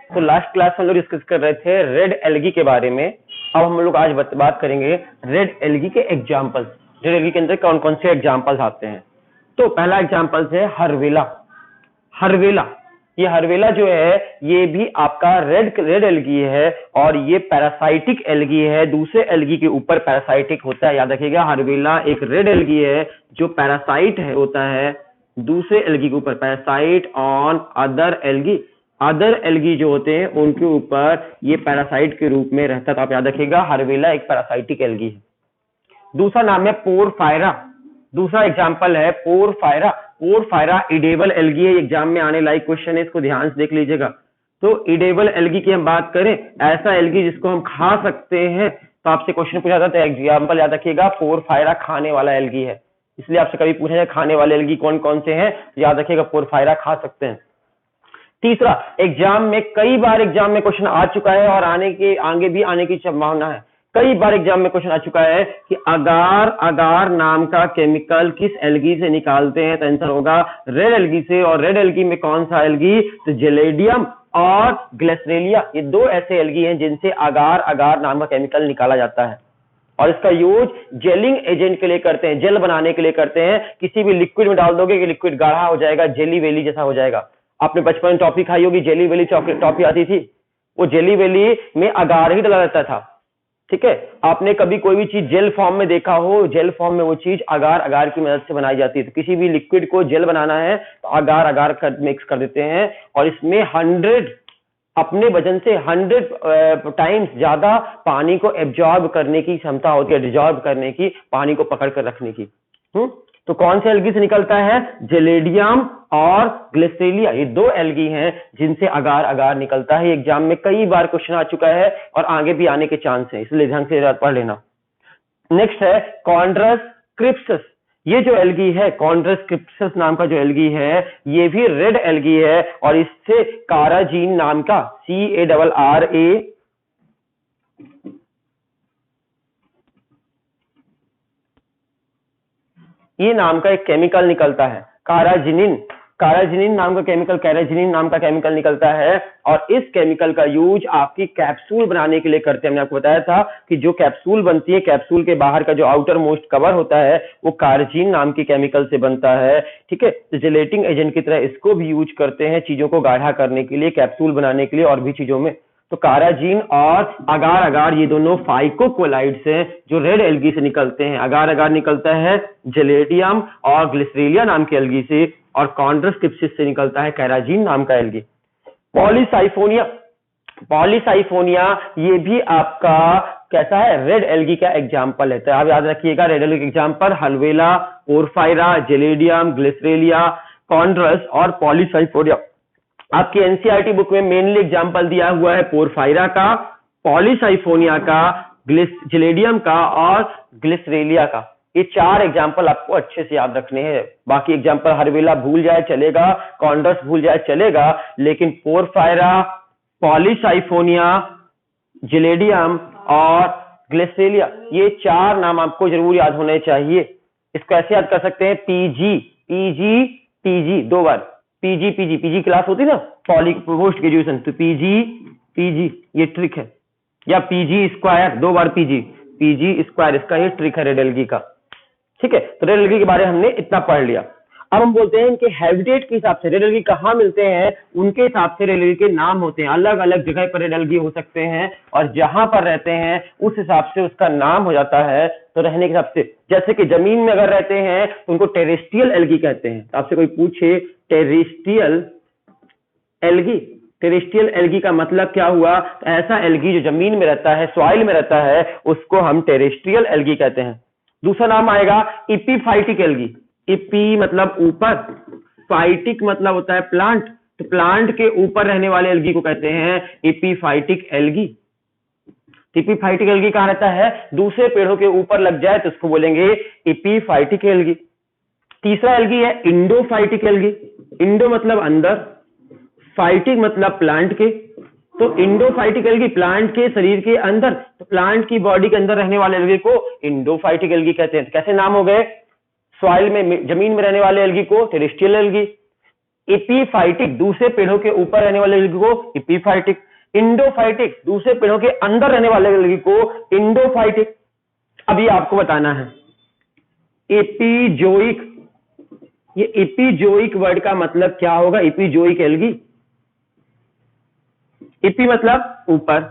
तो last class में हम लोग डिस्कस कर रहे थे रेड एल्गी के बारे में। अब हम लोग आज बात करेंगे रेड एल्गी के एग्जाम्पल्स। रेड एल्गी के अंदर कौन कौन से एग्जाम्पल्स आते हैं। तो पहला एग्जाम्पल है हर्वेला। हर्वेला, ये हर्वेला जो है ये भी आपका रेड एल्गी है और ये पैरासाइटिक एल्गी है, दूसरे एल्गी के ऊपर पैरासाइटिक होता है। याद रखिएगा, हर्वेला एक रेड एल्गी है जो पैरासाइट है होता है दूसरे एल्गी के ऊपर, parasite on other algae. Other algae जो होते हैं उनके ऊपर ये पैरासाइट के रूप में रहता है। तो आप याद रखिएगा हर्वेला एक पैरासाइटिक एल्गी है। दूसरा नाम है पोरफायरा। दूसरा एग्जांपल है पोरफायरा। पोरफायरा इडेबल एल्गी है, एग्जाम में आने लायक क्वेश्चन है, इसको ध्यान से देख लीजिएगा। तो इडेबल एल्गी की हम बात करें, ऐसा एल्गी जिसको हम खा सकते हैं, तो आपसे क्वेश्चन पूछा जाता है, एग्जाम्पल याद रखिएगा पोरफायरा खाने वाला एल्गी है, इसलिए आपसे कभी पूछा जाए खाने वाले एल्गी कौन कौन से हैं, याद रखिएगा पोरफायरा खा सकते हैं। तीसरा, एग्जाम में कई बार एग्जाम में क्वेश्चन आ चुका है और आगे भी आने की संभावना है। कई बार एग्जाम में क्वेश्चन आ चुका है कि अगार अगार नाम का केमिकल किस एल्गी से निकालते हैं, तो आंसर होगा रेड एल्गी से। और रेड एल्गी में कौन सा एल्गी, तो जेलेडियम और ग्लिसरेलिया, ये दो ऐसे एल्गी हैं जिनसे अगार अगार नाम का केमिकल निकाला जाता है। और इसका यूज जेलिंग एजेंट के लिए करते हैं, जेल बनाने के लिए करते हैं। किसी भी लिक्विड में डाल दोगे कि लिक्विड गाढ़ा हो जाएगा, जेली वेली जैसा हो जाएगा। आपने बचपन में टॉफी खाई होगी, जेली वेली चॉकलेट टॉफी आती थी, वो जेली वेली में अगार ही डाला रहता था। ठीक है, आपने कभी कोई भी चीज जेल फॉर्म में देखा हो, जेल फॉर्म में वो चीज अगार अगार की मदद से बनाई जाती है। तो किसी भी लिक्विड को जेल बनाना है तो अगार अगार मिक्स कर देते हैं और इसमें 100 अपने वजन से 100 टाइम्स ज्यादा पानी को एब्जॉर्ब करने की क्षमता होती है, डिजॉर्ब करने की, पानी को पकड़ कर रखने की। तो कौन से एल्गी से निकलता है, जेलेडियम और ग्लिसरेलिया, ये दो एल्गी हैं जिनसे अगार अगार निकलता है। एग्जाम में कई बार क्वेश्चन आ चुका है और आगे भी आने के चांस है, इसलिए ध्यान से पढ़ लेना। नेक्स्ट है कॉन्ड्रस क्रिप्सस। ये जो एल्गी है, कॉन्ड्रस क्रिप्सस नाम का जो एल्गी है, ये भी रेड एल्गी है और इससे काराजीन नाम का CARRA ये नाम का एक केमिकल निकलता है, काराजिनिन। काराजिनिन नाम का केमिकल, कैराजिनिन नाम का केमिकल निकलता है और इस केमिकल का यूज आपकी कैप्सूल बनाने के लिए करते हैं। हमने आपको बताया था कि जो कैप्सूल बनती है, कैप्सूल के बाहर का जो आउटर मोस्ट कवर होता है वो काराजिन नाम की केमिकल से बनता है। ठीक है, तो जेलेटिंग एजेंट की तरह इसको भी यूज करते हैं चीजों को गाढ़ा करने के लिए, कैप्सूल बनाने के लिए और भी चीजों में। तो काराजीन और अगार अगार ये दोनों फाइकोकोलाइड्स हैं जो रेड एल्गी से निकलते हैं। अगार अगार निकलता है जेलेडियम और ग्लिसरेलिया नाम के एल्गी से और कॉन्ड्रस क्रिप्सस से निकलता है कैराजीन नाम का एल्गी। पॉलीसाइफोनिया, पॉलीसाइफोनिया ये भी आपका कैसा है, रेड एल्गी का एग्जाम्पल है। तो आप याद रखिएगा red algae example Harveyella, Porphyra, Gelidium, Gracilaria, Chondrus और पॉलीसाइफोनिया। आपकी एनसीईआरटी बुक में मेनली एग्जाम्पल दिया हुआ है पोरफायरा का, पॉलीसाइफोनिया का, जेलेडियम का और ग्लिसरेलिया का। ये चार एग्जाम्पल आपको अच्छे से याद रखने हैं। बाकी एग्जाम्पल हर्वेला भूल जाए चलेगा, कॉन्ड्रस भूल जाए चलेगा, लेकिन पोरफायरा, पॉलीसाइफोनिया, जेलेडियम और ग्लिसरेलिया ये चार नाम आपको जरूर याद होने चाहिए। इसको ऐसे याद कर सकते हैं, PG दो बार, पीजी क्लास होती है ना, पोस्ट ग्रेजुएशन, तो पीजी ये ट्रिक है, या PG स्क्वायर दो बार PG स्क्वायर, इसका ये ट्रिक है रेड एल्गी का। ठीक है, तो रेड एल्गी के बारे में हमने इतना पढ़ लिया। अब हम बोलते हैं इनके हैबिटेट के हिसाब से रेड एल्गी कहाँ मिलते हैं, उनके हिसाब से रेड एल्गी के नाम होते हैं। अलग अलग जगह पर रेड एल्गी हो सकते हैं और जहां पर रहते हैं उस हिसाब से उसका नाम हो जाता है। तो रहने के हिसाब से, जैसे कि जमीन में अगर रहते हैं तो उनको टेरेस्ट्रियल एल्गी कहते हैं। तो आपसे कोई पूछे टेरेस्ट्रियल एल्गी, टेरेस्ट्रियल एल्गी का मतलब क्या हुआ, तो ऐसा एल्गी जो जमीन में रहता है, सॉइल में रहता है, उसको हम टेरेस्ट्रियल एल्गी कहते हैं। दूसरा नाम आएगा इपीफाइटिक एल्गी। इपी मतलब ऊपर, फाइटिक मतलब होता है प्लांट, तो प्लांट के ऊपर रहने वाले एल्गी को कहते हैं इपीफाइटिक एल्गी। इपीफाइटिक एल्गी कहां रहता है, दूसरे पेड़ों के ऊपर लग जाए तो उसको बोलेंगे इपीफाइटिक एल्गी। तीसरा एल्गी है इंडोफाइटिक एल्गी। इंडो मतलब अंदर, फाइटिक मतलब प्लांट के, तो इंडोफाइटिक एल्गी प्लांट के शरीर के अंदर, तो प्लांट की बॉडी के अंदर रहने वाले एल्गी को इंडोफाइटिक एल्गी कहते हैं। कैसे नाम हो गए, सॉइल में जमीन में रहने वाले एल्गी को टेरेस्ट्रियल एल्गी, एपीफाइटिक दूसरे पेड़ों के ऊपर रहने वाले एल्गी को एपीफाइटिक, इंडोफाइटिक दूसरे पेड़ों के अंदर रहने वाले एल्गी को इंडोफाइटिक। अभी आपको बताना है एपीजोइक, ये एपीजोइक वर्ड का मतलब क्या होगा? एपीजोइक एल्गी, एपी मतलब ऊपर,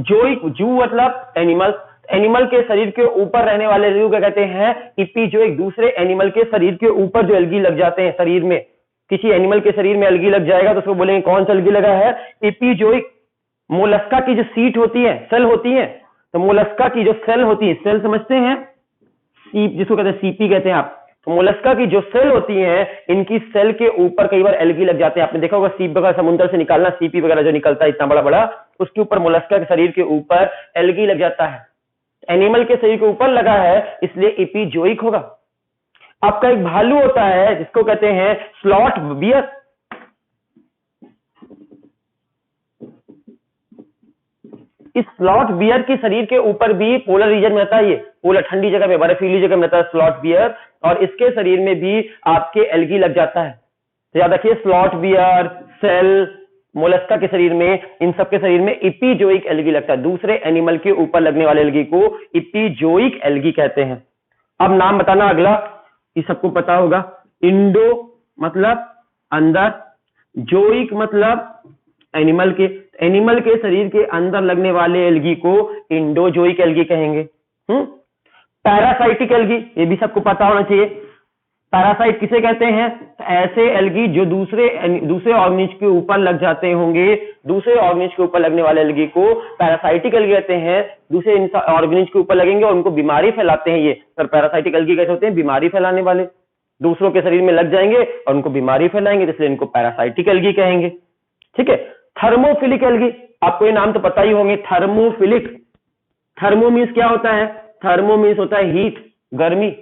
जोइक जू मतलब एनिमल, एनिमल के शरीर के ऊपर रहने वाले एल्गी को क्या कहते हैं? एपीजोइक। दूसरे एनिमल के शरीर के ऊपर जो एल्गी लग जाते हैं, शरीर में किसी एनिमल के शरीर में एल्गी लग जाएगा तो उसको बोलेंगे कौन सा एल्गी लगा है? एपीजोइक। मोलस्का की जो सीट होती है, सेल होती है, तो मोलस्का की जो सेल होती है, सेल समझते हैं, सीप जिसको कहते हैं, सीपी कहते हैं आप, तो मोलस्का की जो सेल होती है, इनकी सेल के ऊपर कई बार एल्गी लग जाते हैं। आपने देखा होगा सीप वगैरह समुद्र से निकालना, सीपी वगैरह जो निकलता है इतना बड़ा बड़ा, उसके ऊपर मोलस्का के शरीर के ऊपर एल्गी लग जाता है। एनिमल के शरीर के ऊपर लगा है इसलिए एपीजोइक होगा। आपका एक भालू होता है जिसको कहते हैं स्लॉथ बियर, इस स्लॉथ बियर के शरीर के ऊपर भी पोलर रीजन में रहता है, ये पोलर ठंडी जगह में, बर्फीली जगह में रहता है स्लॉथ बियर, और इसके शरीर में भी आपके एल्गी लग जाता है। तो याद रखिए स्लॉथ बियर, सेल, मोलस्का के शरीर में, इन सब के शरीर में एपीजोइक एल्गी लगता है। दूसरे एनिमल के ऊपर लगने वाले एल्गी को एपीजोइक एल्गी कहते हैं। अब नाम बताना अगला, ये सबको पता होगा। इंडो मतलब अंदर, जोइक मतलब एनिमल के शरीर के अंदर लगने वाले एल्गी को इंडोजोइक एल्गी कहेंगे। पैरासाइटिक एल्गी, ये भी सबको पता होना चाहिए। पैरासाइट किसे कहते हैं? ऐसे एल्गी जो दूसरे ऑर्गेनिज के ऊपर लग जाते होंगे, दूसरे ऑर्गेनिज के ऊपर लगने वाले एल्गी को पैरासाइटिक एल्गी कहते हैं। दूसरे ऑर्गेनिज के ऊपर लगेंगे और उनको बीमारी फैलाते हैं ये, पर पैरासाइटिक एल्गी कैसे होते हैं? बीमारी फैलाने वाले, दूसरों के शरीर में लग जाएंगे और उनको बीमारी फैलाएंगे, इसलिए इनको पैरासाइटिक एल्गी कहेंगे। ठीक है। थर्मोफिलिक एल्गी, आपको ये नाम तो पता ही होंगे, थर्मोफिलिक। थर्मो मीन्स क्या होता है? थर्मो मीन्स होता है हीट, गर्मी,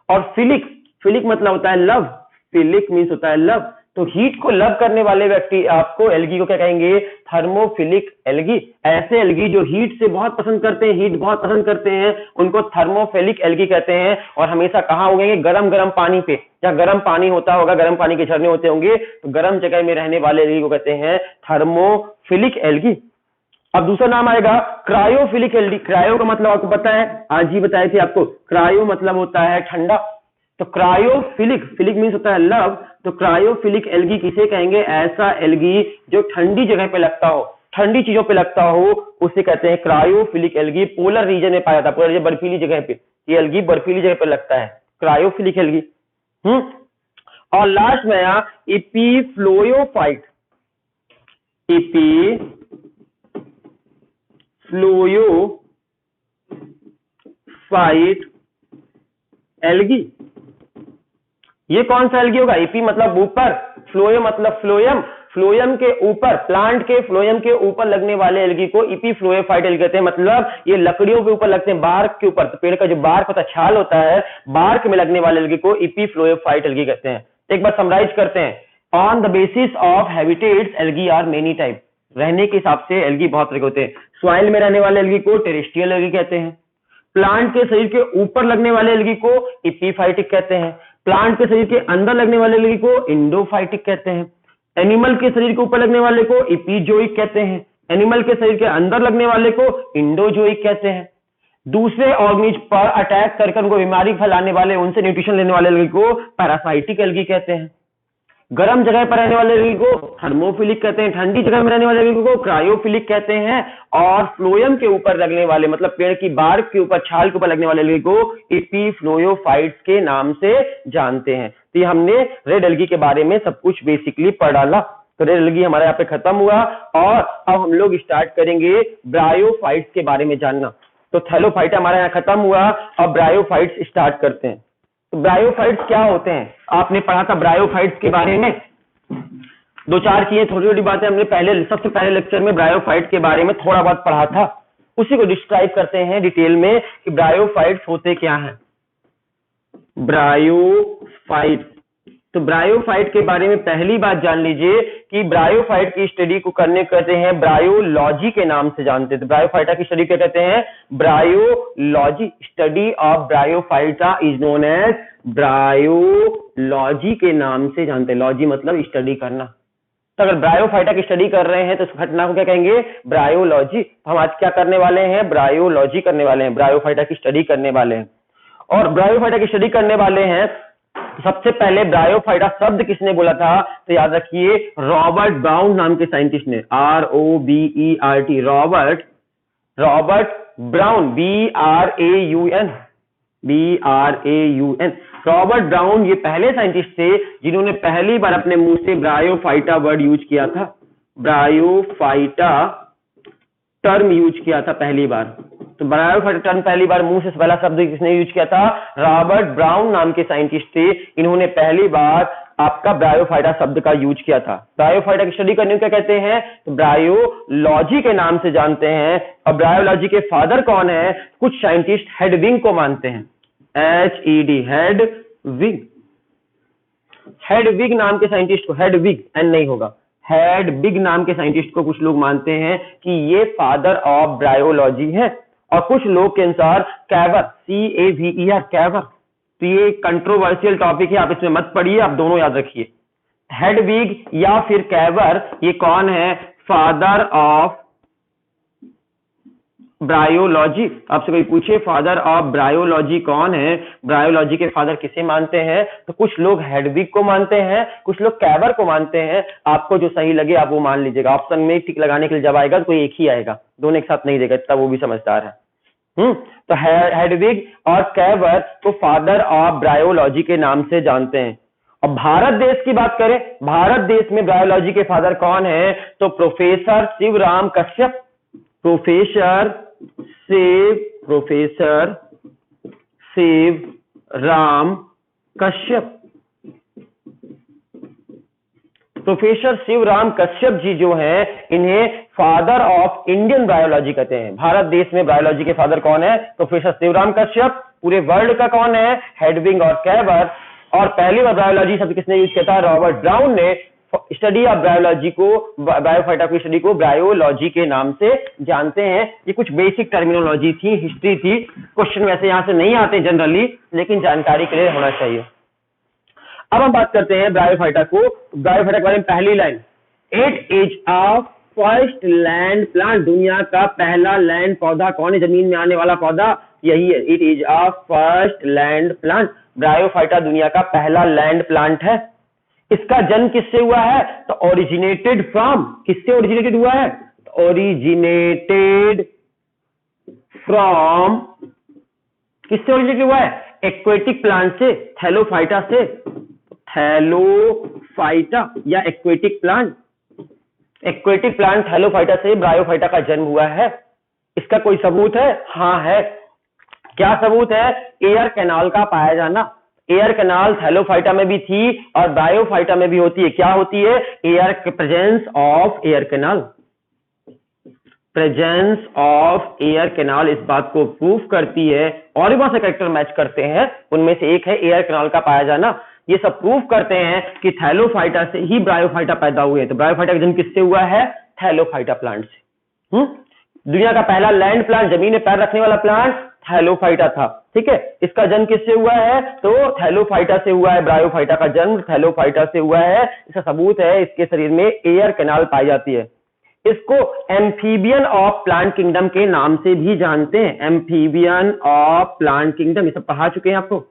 और फिलिक मतलब होता है लव, फिलिक मीन्स होता है लव। तो हीट को लव करने वाले व्यक्ति आपको एल्गी को क्या कहेंगे? Thermophilic algae. ऐसे एल्गी जो हीट से बहुत पसंद करते हैं, हीट बहुत पसंद करते हैं, उनको थर्मोफिलिक एल्गी कहते हैं। और हमेशा कहाँ उगेंगे? गरम पानी पे, जहाँ गर्म पानी होता होगा, गर्म पानी के झरने होते होंगे, तो गर्म जगह में रहने वाले एल्गी को कहते हैं थर्मोफिलिक एल्गी। अब दूसरा नाम आएगा क्रायोफिलिक एल्गी। क्रायो का मतलब आपको पता है, आज ही बताए थे आपको, क्रायो मतलब होता है ठंडा। तो क्रायोफिलिक, फिलिक मीन्स होता है लव, तो क्रायोफिलिक एल्गी किसे कहेंगे? ऐसा एल्गी जो ठंडी जगह पे लगता हो, ठंडी चीजों पे लगता हो, उसे कहते हैं क्रायोफिलिक एल्गी। पोलर रीजन में पाया जाता है, पोलर रीजन बर्फीली जगह पे, ये एल्गी बर्फीली जगह पे लगता है, क्रायोफिलिक एल्गी। और लास्ट में आया एपीफ्लोयोफाइट, एपीफ्लोयोफाइट एल्गी। ये कौन सा एल्गी होगा? एपी मतलब ऊपर, फ्लोयो मतलब फ्लोयम, फ्लोयम के ऊपर, प्लांट के फ्लोयम के ऊपर लगने वाले एल्गी को एपीफ्लोयोफाइट एल्गी कहते हैं। मतलब ये लकड़ियों के ऊपर लगते हैं, बार्क के ऊपर, तो पेड़ का जो बार्क होता है, छाल होता है, बार्क में लगने वाले एल्गी को एपीफ्लोयोफाइट एल्गी कहते हैं। एक बार समराइज करते हैं, on the basis of habitats algae are many type. रहने के हिसाब से एल्गी बहुत तरह के होते हैं। सॉइल में रहने वाले एल्गी को टेरेस्ट्रियल एल्गी कहते हैं। प्लांट के शरीर के ऊपर लगने वाले एल्गी को एपीफाइटिक कहते हैं। प्लांट के शरीर के अंदर लगने वाले एल्गी को इंडोफाइटिक कहते हैं। एनिमल के शरीर के ऊपर लगने वाले को एपीजोइक कहते हैं। एनिमल के शरीर के अंदर लगने वाले को इंडोजोइक कहते हैं। दूसरे ऑर्गेनिज पर अटैक करके उनको बीमारी फैलाने वाले, उनसे न्यूट्रिशन लेने वाले एल्गी को पैरासाइटिक एल्गी कहते हैं। गर्म जगह पर रहने वाले एल्गी को थर्मोफिलिक कहते हैं। ठंडी जगह में रहने वाले एल्गी को क्रायोफिलिक कहते हैं। और फ्लोयम के ऊपर लगने वाले, मतलब पेड़ की बार्क के ऊपर, छाल के ऊपर लगने वाले एल्गी को एपीफ्लोयोफाइट्स के नाम से जानते हैं। तो ये हमने रेड एल्गी के बारे में सब कुछ बेसिकली पढ़ डाला। तो रेड एल्गी हमारे यहाँ पे खत्म हुआ, और अब हम लोग स्टार्ट करेंगे ब्रायोफाइट्स के बारे में जानना। तो थैलोफाइट हमारे यहाँ खत्म हुआ, अब ब्रायोफाइट्स स्टार्ट करते हैं। तो ब्रायोफाइट्स क्या होते हैं? आपने पढ़ा था ब्रायोफाइट्स के बारे में, दो चार चीजें, छोटी छोटी बातें हमने सबसे पहले लेक्चर में ब्रायोफाइट के बारे में थोड़ा बहुत पढ़ा था। उसी को डिस्क्राइब करते हैं डिटेल में कि ब्रायोफाइट्स होते क्या हैं। ब्रायोफाइट तो ब्रायोफाइट के बारे में पहली बात जान लीजिए कि ब्रायोफाइट की स्टडी को करने कहते हैं ब्रायोलॉजी के नाम से जानते हैं। तो ब्रायोफाइटा की स्टडी क्या कहते हैं? Bryology. Study of bryophyta is known as bryology के नाम से जानते हैं। लॉजी मतलब स्टडी करना। तो अगर ब्रायोफाइटा की स्टडी कर रहे हैं तो उस घटना को क्या कहेंगे? ब्रायोलॉजी। हम आज क्या करने वाले हैं? ब्रायोलॉजी करने वाले हैं, ब्रायोफाइटा की स्टडी करने वाले हैं। और ब्रायोफाइटा की स्टडी करने वाले हैं, सबसे पहले ब्रायोफाइटा शब्द किसने बोला था? तो याद रखिए रॉबर्ट ब्राउन नाम के साइंटिस्ट ने, ROBERT, Robert brown, BRAUN। Robert brown ये पहले साइंटिस्ट थे जिन्होंने पहली बार अपने मुंह से ब्रायोफाइटा वर्ड यूज किया था, ब्रायोफाइटा टर्म यूज किया था पहली बार। तो ब्रायोफाइटा टर्म पहली बार मुंह से पहला शब्द किसने यूज किया था? रॉबर्ट ब्राउन नाम के साइंटिस्ट थे, इन्होंने पहली बार आपका ब्रायोफाइटा शब्द का यूज किया था। ब्रायोफाइटा की स्टडी करने को क्या कहते हैं? तो ब्रायोलॉजी के नाम से जानते हैं। और ब्रायोलॉजी के फादर कौन है? कुछ साइंटिस्ट हेडविग को मानते हैं, HED, हेडविग नाम के साइंटिस्ट को, हेडविग एन नहीं होगा, हेडविग नाम के साइंटिस्ट को कुछ लोग मानते हैं कि ये फादर ऑफ ब्रायोलॉजी है। और कुछ लोग के अनुसार कैवर, CAVER, कैवर। तो ये कंट्रोवर्शियल टॉपिक है, आप इसमें मत पढ़िए, आप दोनों याद रखिए। हेडविग या फिर कैवर, ये कौन है? Father of bryology. आपसे कोई पूछे फादर ऑफ ब्रायोलॉजी कौन है, ब्रायोलॉजी के फादर किसे मानते हैं? तो कुछ लोग हेडविग को मानते हैं, कुछ लोग कैवर को मानते हैं। आपको जो सही लगे आप वो मान लीजिएगा। ऑप्शन में टिक लगाने के लिए जब आएगा तो कोई एक ही आएगा, दोनों एक साथ नहीं देगा, इतना वो भी समझदार है। तो हेडविग और कैवर को फादर ऑफ ब्रायोलॉजी के नाम से जानते हैं। और भारत देश की बात करें, भारत देश में ब्रायोलॉजी के फादर कौन है? तो professor Shivram Kashyap, professor Shivram Kashyap. Professor Shivram Kashyap ji जो हैं, इन्हें फादर ऑफ इंडियन बायोलॉजी कहते हैं। भारत देश में बायोलॉजी के फादर कौन है? प्रोफेसर शिवराम कश्यप। पूरे वर्ल्ड का कौन है? हेडविग और कैवर। और पहली बार बायोलॉजी शब्द किसने यूज किया था? रॉबर्ट ब्राउन ने। स्टडी ऑफ बायोलॉजी को, बायोफाइटा की स्टडी को ब्रायोलॉजी के नाम से जानते हैं। ये कुछ बेसिक टर्मिनोलॉजी थी, हिस्ट्री थी। क्वेश्चन वैसे यहां से नहीं आते जनरली, लेकिन जानकारी के लिए होना चाहिए। अब हम बात करते हैं ब्रायोफाइटा को। ब्रायोफाइटा के बारे में पहली line, it is a first land plant. दुनिया का पहला लैंड पौधा कौन है? जमीन में आने वाला पौधा यही है, it is a first land plant. Bryophyta दुनिया का पहला लैंड प्लांट है। इसका जन्म किससे हुआ है? तो ओरिजिनेटेड फ्रॉम, किससे ओरिजिनेटेड हुआ है? ओरिजिनेटेड फ्रॉम, किससे ओरिजिनेटेड हुआ है? एक्वेटिक प्लांट से, थैलोफाइटा से। थैलोफाइटा या aquatic plant, aquatic plant Thallophyta से ब्रायोफाइटा का जन्म हुआ है। इसका कोई सबूत है? हाँ है। क्या सबूत है? एयर कैनाल का पाया जाना। एयर कैनाल थैलोफाइटा में भी थी और ब्रायोफाइटा में भी होती है। क्या होती है? Air, presence of air canal, presence of air canal इस बात को प्रूफ करती है। और भी बहुत से कैरेक्टर मैच करते हैं, उनमें से एक है एयर कैनाल का पाया जाना। ये सब प्रूफ करते हैं कि थैलोफाइटा से ही ब्रायोफाइटा पैदा हुए। तो ब्रायोफाइटा का जन्म किससे हुआ है? थैलोफाइटा प्लांट से। दुनिया का पहला लैंड प्लांट, जमीन में पैर रखने वाला प्लांट थैलोफाइटा था। ठीक है, इसका जन्म किससे हुआ है? तो थैलोफाइटा से हुआ है। ब्रायोफाइटा का जन्म थैलोफाइटा से हुआ है। इसका सबूत है, इसके शरीर में एयर कैनाल पाई जाती है। इसको एम्फीबियन ऑफ प्लांट किंगडम के नाम से भी जानते हैं। एम्फीबियन ऑफ प्लांट किंगडम, ये सब पढ़ा चुके हैं आपको।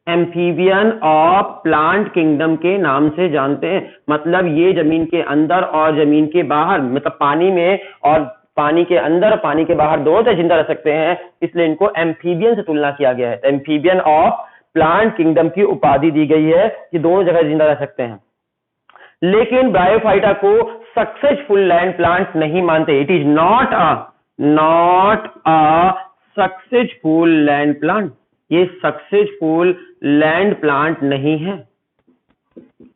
एम्फीबियन ऑफ प्लांट किंगडम के नाम से जानते हैं। मतलब ये जमीन के अंदर और जमीन के बाहर, मतलब पानी में और पानी के अंदर, पानी के बाहर दोनों से जिंदा रह सकते हैं, इसलिए इनको एम्फीबियन से तुलना किया गया है। एम्फीबियन ऑफ प्लांट किंगडम की उपाधि दी गई है कि दोनों जगह जिंदा रह सकते हैं। लेकिन ब्रायोफाइटा को सक्सेसफुल लैंड प्लांट नहीं मानते। It is not a successful land plant. ये सक्सेसफुल लैंड प्लांट नहीं है।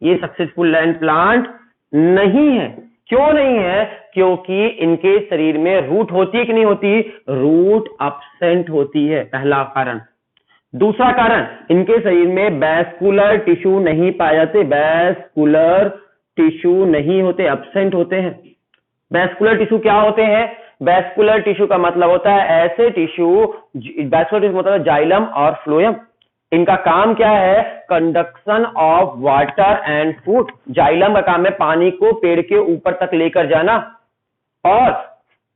ये सक्सेसफुल लैंड प्लांट नहीं है। क्यों नहीं है? क्योंकि इनके शरीर में रूट होती है कि नहीं होती? रूट एब्सेंट होती है, पहला कारण। दूसरा कारण, इनके शरीर में वैस्कुलर टिश्यू नहीं पाए जाते, वैस्कुलर टिश्यू नहीं होते, एब्सेंट होते हैं। वैस्कुलर टिश्यू क्या होते हैं? वैस्कुलर टिश्यू का मतलब होता है ऐसे टिश्यू, वैस्कुलर टिश्यू मतलब है जाइलम और फ्लोएम। इनका काम क्या है? Conduction of water and food. Xylem का काम है पानी को पेड़ के ऊपर तक लेकर जाना, और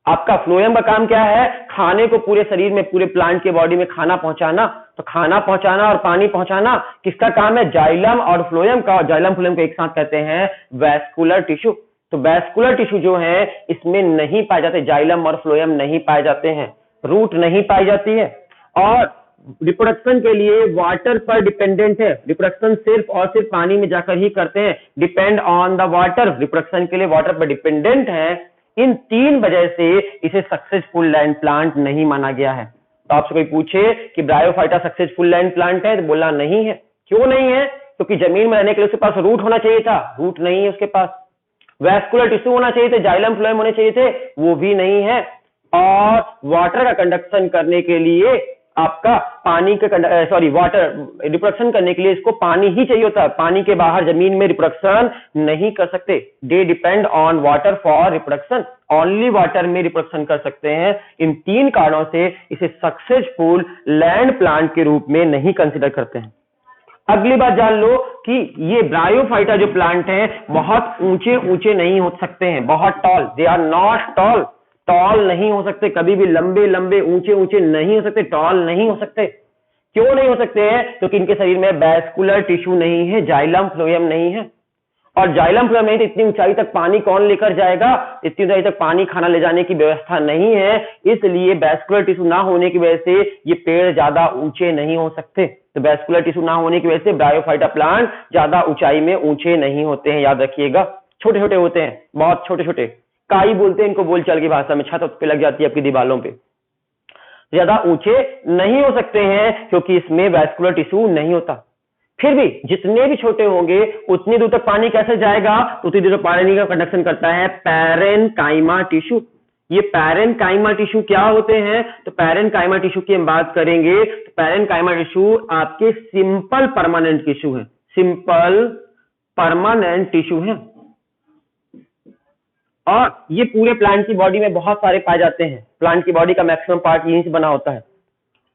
आपका फ्लोएम का काम क्या है? खाने को पूरे शरीर में, पूरे प्लांट के बॉडी में खाना पहुंचाना। तो खाना पहुंचाना और पानी पहुंचाना किसका काम है? जाइलम और फ्लोएम का। और जाइलम फ्लोएम को एक साथ कहते हैं वैस्कुलर टिश्यू। तो वैस्कुलर टिश्यू जो है इसमें नहीं पाए जाते, जाइलम और फ्लोएम नहीं पाए जाते हैं, रूट नहीं पाई जाती है, और रिप्रोडक्शन के लिए वाटर पर डिपेंडेंट है। रिप्रोडक्शन सिर्फ और सिर्फ पानी में जाकर ही करते हैं, depend on the water. Reproduction के लिए वाटर पर डिपेंडेंट है। इन 3 वजह से इसे सक्सेसफुल लैंड प्लांट नहीं माना गया है। तो आपसे कोई पूछे कि ब्रायोफाइटा सक्सेसफुल लैंड प्लांट है, तो बोलना नहीं है। क्यों नहीं है? क्योंकि जमीन में रहने के लिए उसके पास रूट होना चाहिए था, रूट नहीं है उसके पास। वैस्कुलर टिश्यू होना चाहिए थे, जाइलम फ्लोएम होने चाहिए थे, वो भी नहीं है। और वाटर का कंडक्शन करने के लिए आपका पानी के वाटर रिप्रोडक्शन करने के लिए इसको पानी ही चाहिए होता है। पानी के बाहर जमीन में रिप्रोडक्शन नहीं कर सकते। They depend on water for reproduction, only water में रिप्रोडक्शन कर सकते हैं। इन 3 कारणों से इसे सक्सेसफुल लैंड प्लांट के रूप में नहीं कंसिडर करते हैं। अगली बात जान लो कि ये ब्रायोफाइटा जो प्लांट हैं बहुत ऊंचे ऊंचे नहीं हो सकते हैं, बहुत tall, they are not tall, tall नहीं हो सकते, कभी भी लंबे लंबे ऊंचे ऊंचे नहीं हो सकते, टॉल नहीं हो सकते। क्यों नहीं हो सकते हैं? क्योंकि इनके शरीर में वैस्कुलर टिश्यू नहीं है, जाइलम फ्लोएम नहीं है। और जाइलम फ्लोएम नहीं तो इतनी ऊंचाई तक पानी कौन लेकर जाएगा? इतनी ऊंचाई तक पानी खाना ले जाने की व्यवस्था नहीं है, इसलिए वैस्कुलर टिश्यू ना होने की वजह से ये पेड़ ज्यादा ऊंचे नहीं हो सकते। तो वैस्कुलर टिश्यू ना होने की वजह से ब्रायोफाइटा प्लांट ज्यादा ऊंचाई में ऊंचे नहीं होते हैं, याद रखिएगा। छोटे छोटे होते हैं, बहुत छोटे छोटे, काई बोलते हैं इनको बोलचाल की भाषा में, छत पे लग जाती है आपकी दीवारों पे। ज्यादा ऊंचे नहीं हो सकते हैं क्योंकि इसमें वैस्कुलर टिश्यू नहीं होता। फिर भी जितने भी छोटे होंगे उतनी दूर तक पानी कैसे जाएगा? उतनी दूर तक पानी का कंडक्शन करता है पैरेन्काइमा टिश्यू। ये पैरेन्काइमा टिश्यू क्या होते हैं? तो पैरेन्काइमा टिश्यू की हम बात करेंगे तो पैरेन्काइमा टिश्यू आपके सिंपल परमानेंट टिश्यू है, सिंपल परमानेंट टिश्यू है, और ये पूरे प्लांट की बॉडी में बहुत सारे पाए जाते हैं। प्लांट की बॉडी का मैक्सिमम पार्ट यहीं से बना होता है,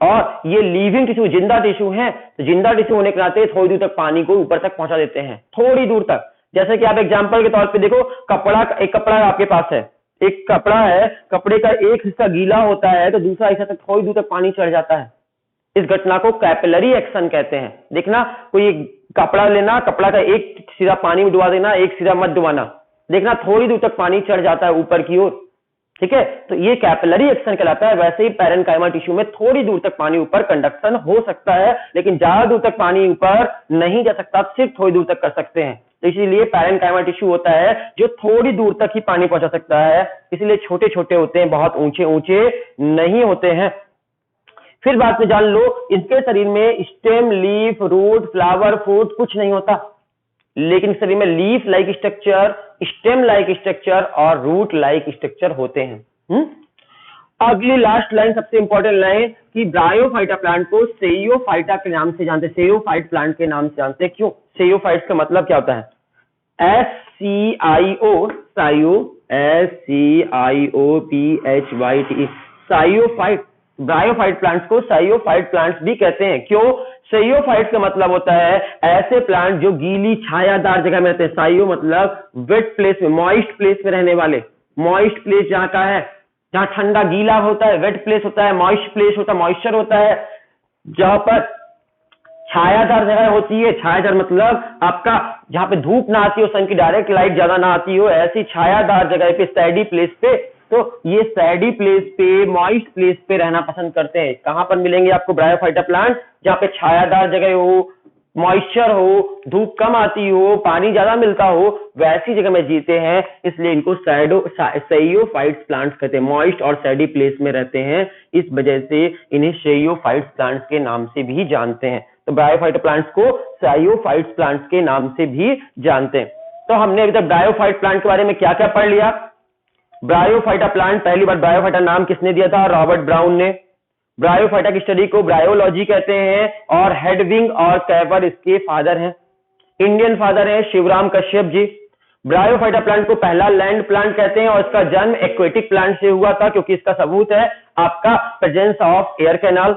और ये लिविंग टिश्यू, जिंदा टिश्यू है। तो जिंदा टिश्यू होने के नाते थोड़ी दूर तक पानी को ऊपर तक पहुंचा देते हैं, थोड़ी दूर तक। जैसे कि आप एग्जांपल के तौर पे देखो, एक कपड़ा आपके पास है, एक कपड़ा है, कपड़े का एक हिस्सा गीला होता है तो दूसरा हिस्सा तक थोड़ी दूर तक पानी चढ़ जाता है। इस घटना को कैपिलरी एक्शन कहते हैं। देखना, कोई कपड़ा लेना, कपड़ा का एक सिरा पानी में डुबा देना, एक सिरा मत डुबाना, देखना थोड़ी दूर तक पानी चढ़ जाता है ऊपर की ओर, ठीक है। तो ये कैपिलरी एक्शन कहलाता है। वैसे ही पैरेन्काइमा टिश्यू में थोड़ी दूर तक पानी ऊपर कंडक्शन हो सकता है, लेकिन ज्यादा दूर तक पानी ऊपर नहीं जा सकता, सिर्फ थोड़ी दूर तक कर सकते हैं। तो इसीलिए पैरेन्काइमा टिश्यू होता है जो थोड़ी दूर तक ही पानी पहुंचा सकता है, इसलिए छोटे छोटे होते हैं, बहुत ऊंचे ऊंचे नहीं होते हैं। फिर बात में जान लो, इसके शरीर में stem, leaf, root, flower, fruit कुछ नहीं होता, लेकिन शरीर में leaf like structure, stem like structure और रूट लाइक स्ट्रक्चर होते हैं। अगली लास्ट लाइन, सबसे इंपॉर्टेंट लाइन कि ब्रायोफाइटा प्लांट को सेयोफाइटा के नाम से जानते हैं, सेयोफाइट प्लांट के नाम से जानते हैं। क्यों? सेयोफाइट का मतलब क्या होता है? SCIO, साइयो, SCIOPHYT, साइयोफाइट। ब्रायोफाइट प्लांट्स को साइयोफाइट प्लांट्स भी कहते हैं। क्यों? साइयोफाइट का मतलब होता है ऐसे प्लांट जो गीली छायादार जगह में रहते हैं। साइयो मतलब वेट प्लेस में, मॉइस्ट प्लेस में रहने वाले। मॉइस्ट प्लेस जहां का है, जहां ठंडा गीला होता है, वेट प्लेस होता है, मॉइस्ट प्लेस होता है, मॉइस्चर होता है, जहां पर छायादार जगह होती है। छायादार मतलब आपका जहां पे धूप ना आती हो, सन की डायरेक्ट लाइट ज्यादा ना आती हो, ऐसी छायादार जगह पे, सैडी प्लेस पे। तो ये सैडी प्लेस पे, मॉइस्ट प्लेस पे रहना पसंद करते हैं। कहां पर मिलेंगे आपको ब्रायोफाइटा प्लांट? जहां पे छायादार जगह हो, मॉइस्चर हो, धूप कम आती हो, पानी ज्यादा मिलता हो, वैसी जगह में जीते हैं, इसलिए इनको सेयोफाइट्स प्लांट्स कहते हैं। मॉइस्ट और सैडी प्लेस में रहते हैं, इस वजह से इन्हें सेयोफाइट्स प्लांट्स के नाम से भी जानते हैं। तो ब्रायोफाइटा प्लांट्स को सेयोफाइट्स प्लांट्स के नाम से भी जानते हैं। तो हमने अभी तक ब्रायोफाइट प्लांट के बारे में क्या क्या पढ़ लिया? ब्रायोफाइटा प्लांट, पहली बार ब्रायोफाइटा नाम किसने दिया था? रॉबर्ट ब्राउन ने। ब्रायोफाइटा की स्टडी को ब्रायोलॉजी कहते हैं और हेडविंग और कैवर इसके फादर हैं, इंडियन फादर हैं शिवराम कश्यप जी। ब्रायोफाइटा प्लांट को पहला लैंड प्लांट कहते हैं और इसका जन्म एक्वेटिक प्लांट से हुआ था, क्योंकि इसका सबूत है आपका प्रेजेंस ऑफ एयर कैनाल।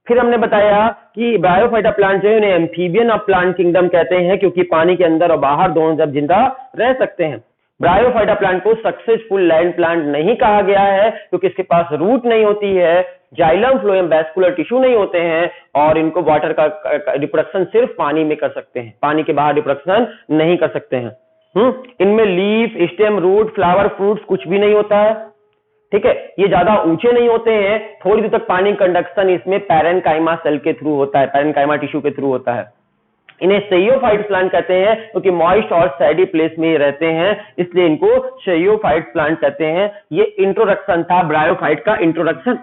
फिर हमने बताया कि ब्रायोफाइटा प्लांट जो है उन्हें एम्फीबियन ऑफ प्लांट किंगडम कहते हैं, क्योंकि पानी के अंदर और बाहर दोनों जब जिंदा रह सकते हैं। ब्रायोफाइटा प्लांट को सक्सेसफुल लैंड प्लांट नहीं कहा गया है, क्योंकि इसके पास रूट नहीं होती है, जाइलम फ्लोएम वैस्कुलर टिश्यू नहीं होते हैं, और इनको वाटर का रिप्रोडक्शन सिर्फ पानी में कर सकते हैं, पानी के बाहर रिप्रोडक्शन नहीं कर सकते हैं। इनमें leaf, stem, root, flower, fruits कुछ भी नहीं होता है। ठीक है, ये ज्यादा ऊंचे नहीं होते हैं, थोड़ी दूर तक पानी कंडक्शन इसमें पैरेन्काइमा सेल के थ्रू होता है, पैरेन्काइमा टिश्यू के थ्रू होता है। इन्हें शेइयोफाइट प्लांट कहते हैं, क्योंकि मॉइस्ट और सैडी प्लेस में रहते हैं, इसलिए इनको शेइयोफाइट प्लांट कहते हैं। ये इंट्रोडक्शन था ब्रायोफाइट का इंट्रोडक्शन।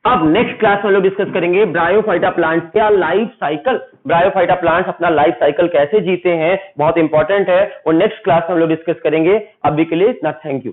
अब नेक्स्ट क्लास में लोग डिस्कस करेंगे ब्रायोफाइटा प्लांट का लाइफ साइकिल, ब्रायोफाइटा प्लांट्स अपना लाइफ साइकिल कैसे जीते हैं, बहुत इंपॉर्टेंट है, और नेक्स्ट क्लास में हम लोग डिस्कस करेंगे। अभी के लिए थैंक यू।